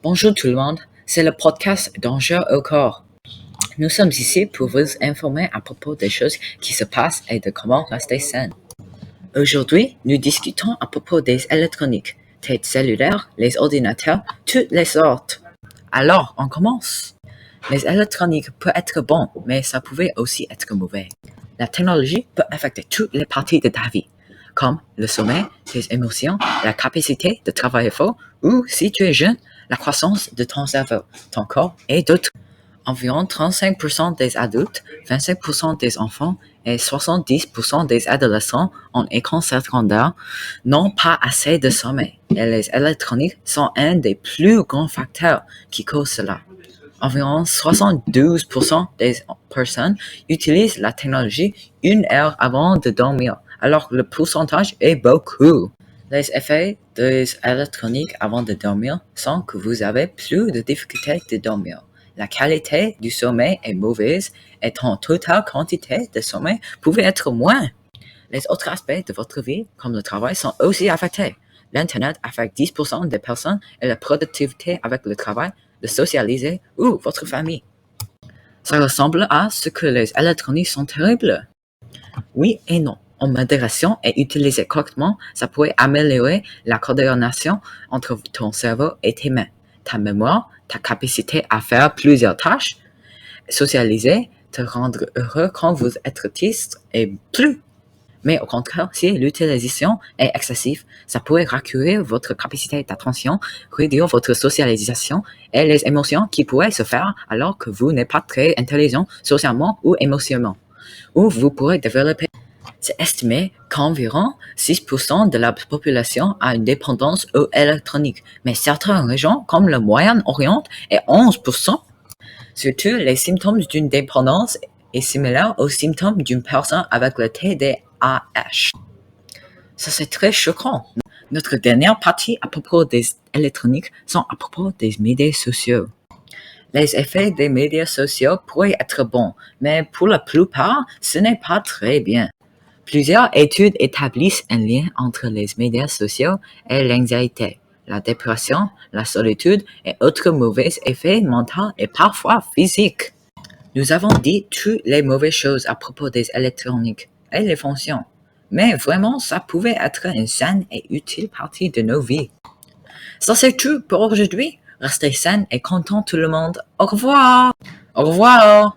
Bonjour tout le monde, c'est le podcast Danger au corps. Nous sommes ici pour vous informer à propos des choses qui se passent et de comment rester sain. Aujourd'hui, nous discutons à propos des électroniques, tels cellulaires, les ordinateurs, toutes les sortes. Alors, on commence. Les électroniques peuvent être bons, mais ça pouvait aussi être mauvais. La technologie peut affecter toutes les parties de ta vie, comme le sommeil, tes émotions, la capacité de travailler fort, ou, si tu es jeune, la croissance de ton cerveau, ton corps et d'autres. Environ 35% des adultes, 25% des enfants et 70% des adolescents en école secondaire n'ont pas assez de sommeil, et les électroniques sont un des plus grands facteurs qui causent cela. Environ 72% des personnes utilisent la technologie 1 heure avant de dormir, alors le pourcentage est beaucoup. Les effets des électroniques avant de dormir sont que vous avez plus de difficultés de dormir. La qualité du sommeil est mauvaise et ton totale quantité de sommeil pouvait être moins. Les autres aspects de votre vie, comme le travail, sont aussi affectés. L'Internet affecte 10% des personnes et la productivité avec le travail, de socialiser ou votre famille. Ça ressemble à ce que les électroniques sont terribles. Oui et non. En modération et utilisé correctement, ça pourrait améliorer la coordination entre ton cerveau et tes mains, ta mémoire, ta capacité à faire plusieurs tâches, socialiser, te rendre heureux quand vous êtes triste et plus. Mais au contraire, si l'utilisation est excessive, ça pourrait réduire votre capacité d'attention, réduire votre socialisation et les émotions qui pourraient se faire alors que vous n'êtes pas très intelligent socialement ou émotionnellement. Ou vous pourrez développer. C'est estimé qu'environ 6% de la population a une dépendance aux électroniques, mais certaines régions comme le Moyen-Orient est 11%. Surtout, les symptômes d'une dépendance est similaire aux symptômes d'une personne avec le TDAH. Ça, c'est très choquant. Notre dernière partie à propos des électroniques sont à propos des médias sociaux. Les effets des médias sociaux pourraient être bons, mais pour la plupart, ce n'est pas très bien. Plusieurs études établissent un lien entre les médias sociaux et l'anxiété, la dépression, la solitude et autres mauvais effets mentaux et parfois physiques. Nous avons dit toutes les mauvaises choses à propos des électroniques et les fonctions, mais vraiment ça pouvait être une saine et utile partie de nos vies. Ça c'est tout pour aujourd'hui. Restez sain et content tout le monde. Au revoir. Au revoir.